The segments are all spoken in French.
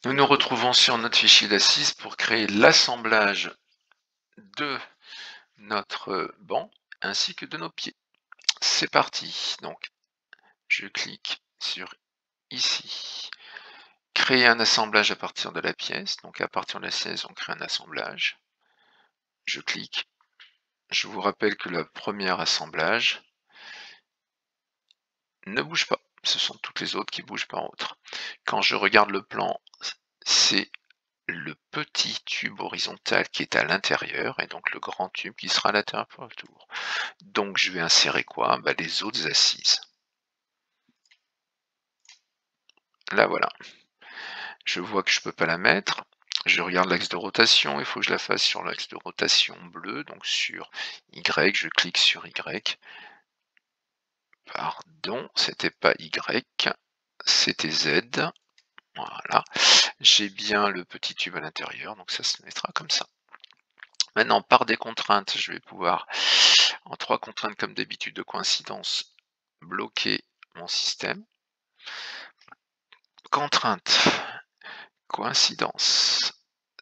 Nous nous retrouvons sur notre fichier d'assises pour créer l'assemblage de notre banc ainsi que de nos pieds. C'est parti. Donc, je clique sur ici. Créer un assemblage à partir de la pièce. Donc, à partir de la pièce, on crée un assemblage. Je clique. Je vous rappelle que le premier assemblage ne bouge pas. Ce sont toutes les autres qui bougent par autre. Quand je regarde le plan, c'est le petit tube horizontal qui est à l'intérieur et donc le grand tube qui sera à l'intérieur pour le tour. Donc je vais insérer quoi? Les autres assises. Là voilà. Je vois que je peux pas la mettre. Je regarde l'axe de rotation, il faut que je la fasse sur l'axe de rotation bleu, donc sur Y, je clique sur Y. Pardon, c'était pas Y, c'était Z. Voilà. J'ai bien le petit tube à l'intérieur, donc ça se mettra comme ça. Maintenant, par des contraintes, je vais pouvoir, en 3 contraintes comme d'habitude de coïncidence, bloquer mon système. Contrainte, coïncidence,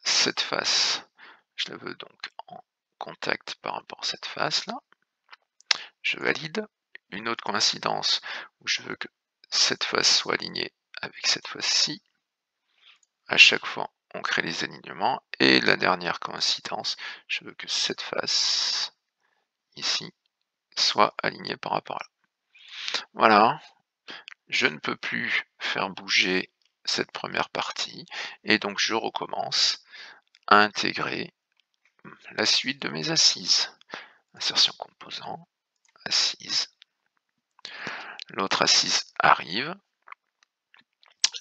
cette face, je la veux donc en contact par rapport à cette face-là. Je valide. Une autre coïncidence où je veux que cette face soit alignée avec cette face-ci. À chaque fois, on crée les alignements. Et la dernière coïncidence, je veux que cette face, ici, soit alignée par rapport à là. Voilà, je ne peux plus faire bouger cette première partie, et donc je recommence à intégrer la suite de mes assises. Insertion composant, assise. L'autre assise arrive.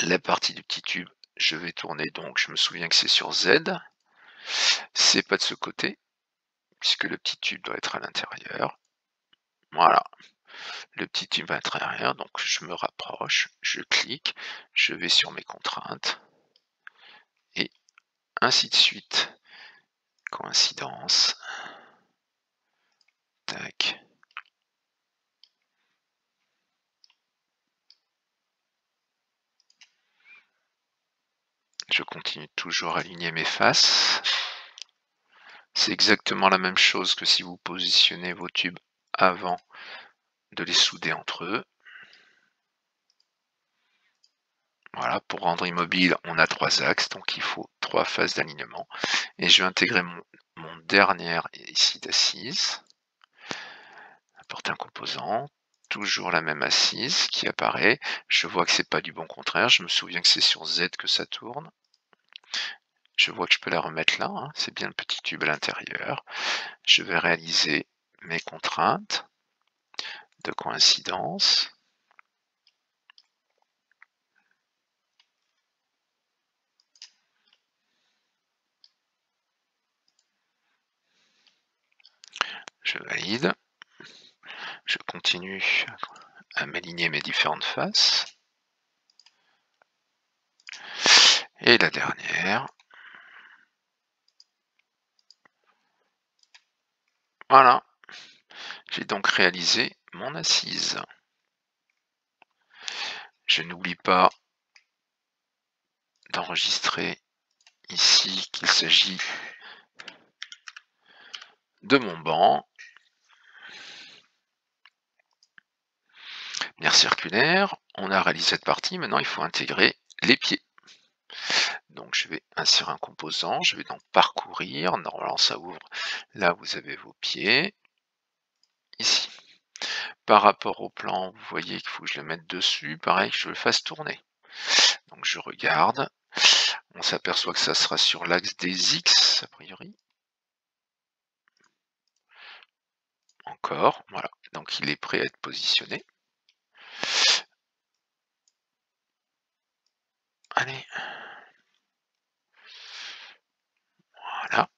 La partie du petit tube, je vais tourner, donc je me souviens que c'est sur Z. C'est pas de ce côté, puisque le petit tube doit être à l'intérieur. Voilà. Le petit tube à l'intérieur, donc je me rapproche, je clique, je vais sur mes contraintes, et ainsi de suite. Coïncidence. Tac. Je continue toujours à aligner mes faces. C'est exactement la même chose que si vous positionnez vos tubes avant de les souder entre eux. Voilà, pour rendre immobile, on a 3 axes, donc il faut 3 phases d'alignement. Et je vais intégrer mon dernier ici d'assise. Apporter un composant, toujours la même assise qui apparaît. Je vois que c'est pas du bon contraire, je me souviens que c'est sur Z que ça tourne. Je vois que je peux la remettre là, hein. C'est bien le petit tube à l'intérieur. Je vais réaliser mes contraintes de coïncidence. Je valide. Je continue à m'aligner mes différentes faces. Et la dernière. Voilà. J'ai donc réalisé mon assise. Je n'oublie pas d'enregistrer ici qu'il s'agit de mon banc. Lumière circulaire, on a réalisé cette partie, maintenant il faut intégrer les pieds. Donc je vais insérer un composant, je vais donc parcourir, normalement ça ouvre, là vous avez vos pieds, ici. Par rapport au plan, vous voyez qu'il faut que je le mette dessus, pareil que je le fasse tourner. Donc je regarde, on s'aperçoit que ça sera sur l'axe des X, a priori. Encore, voilà, donc il est prêt à être positionné. Allez. Voilà.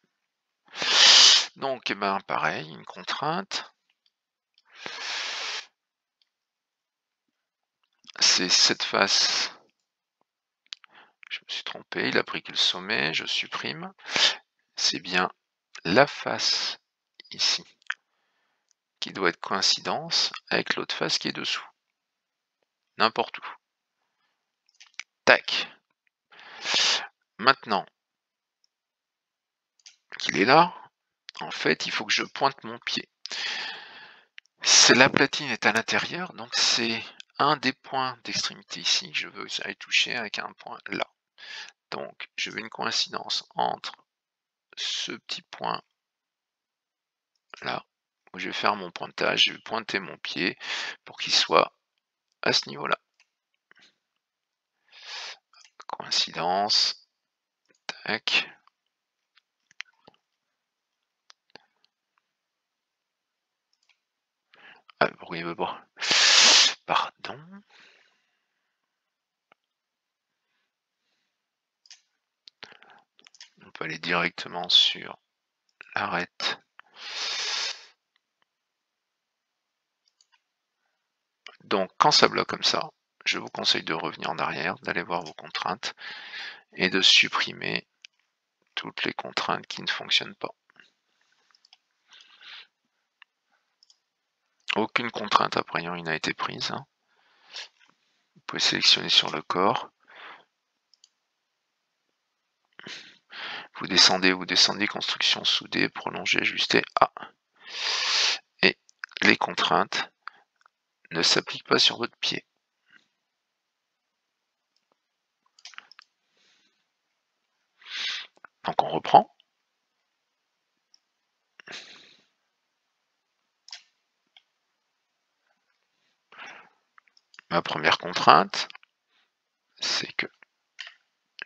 Donc, pareil, une contrainte. C'est cette face. Je me suis trompé, il a pris que le sommet, je supprime. C'est bien la face ici qui doit être coïncidence avec l'autre face qui est dessous. N'importe où. Tac. maintenant qu'il est là, en fait, il faut que je pointe mon pied. La platine est à l'intérieur, donc c'est un des points d'extrémité ici que je veux aller toucher avec un point là. Donc, je veux une coïncidence entre ce petit point là, où je vais faire mon pointage, je vais pointer mon pied pour qu'il soit à ce niveau-là. Coïncidence, tac. Ah, pourquoi il veut pas? Pardon. On peut aller directement sur l'arête. Donc, quand ça bloque comme ça, je vous conseille de revenir en arrière, d'aller voir vos contraintes et de supprimer toutes les contraintes qui ne fonctionnent pas. Aucune contrainte a priori n'a été prise. Vous pouvez sélectionner sur le corps. Vous descendez, construction soudée, prolonger, ajuster. Ah. Et les contraintes ne s'appliquent pas sur votre pied. Donc on reprend. Ma première contrainte, c'est que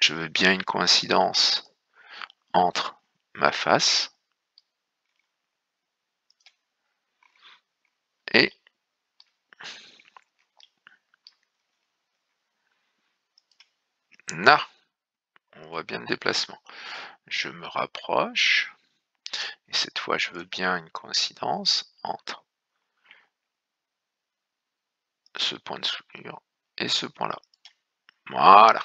je veux bien une coïncidence entre ma face et là. On voit bien le déplacement. Je me rapproche. Et cette fois, je veux bien une coïncidence entre ce point de soudure et ce point-là. Voilà.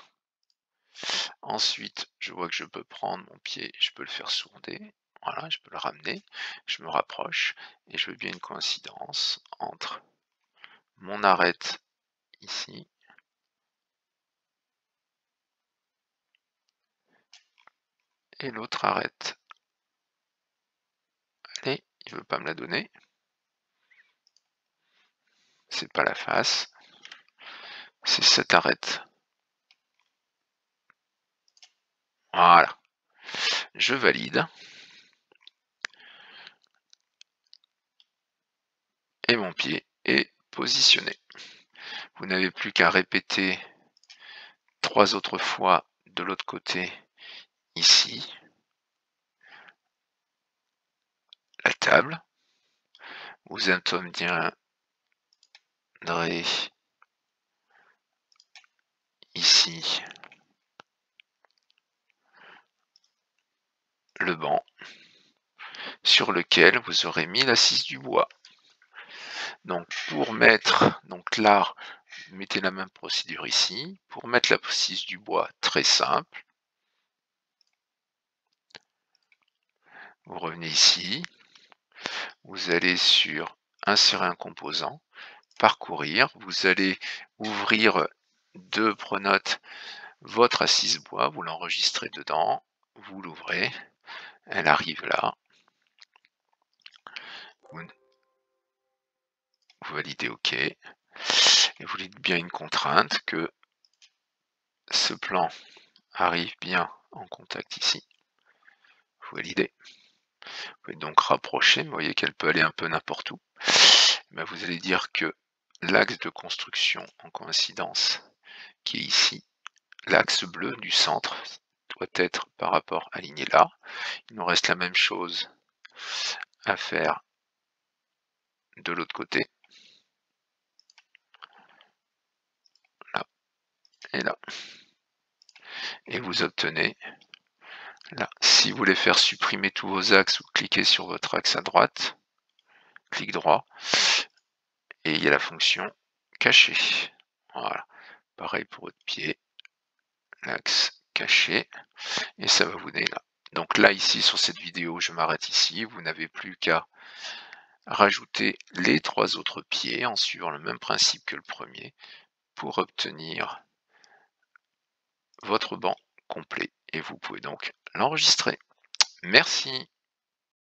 Ensuite, je vois que je peux prendre mon pied et je peux le faire souder. Voilà, je peux le ramener. Je me rapproche et je veux bien une coïncidence entre mon arête ici et l'autre arête. Allez, il veut pas me la donner. C'est pas la face. C'est cette arête. Voilà. Je valide. Et mon pied est positionné. Vous n'avez plus qu'à répéter 3 autres fois de l'autre côté ici. La table. Vous obtiendrez ici le banc sur lequel vous aurez mis l'assise du bois. Donc pour mettre, donc là, mettez la même procédure ici. Pour mettre la assise du bois, très simple. Vous revenez ici. Vous allez sur insérer un composant, parcourir. Vous allez ouvrir de Pronote votre assise bois. Vous l'enregistrez dedans. Vous l'ouvrez. Elle arrive là. Vous validez OK. Et vous dites bien une contrainte que ce plan arrive bien en contact ici. Vous validez. Vous pouvez donc rapprocher, vous voyez qu'elle peut aller un peu n'importe où. Mais vous allez dire que l'axe de construction en coïncidence qui est ici, l'axe bleu du centre doit être par rapport aligné là. Il nous reste la même chose à faire de l'autre côté. Là et là. Et vous obtenez là. Si vous voulez faire supprimer tous vos axes, vous cliquez sur votre axe à droite, clic droit, et il y a la fonction cacher. Voilà. Pareil pour votre pied, l'axe caché, et ça va vous donner là. Donc là, ici, sur cette vidéo, je m'arrête ici. Vous n'avez plus qu'à rajouter les 3 autres pieds en suivant le même principe que le premier pour obtenir votre banc complet. Et vous pouvez donc l'enregistrer. Merci.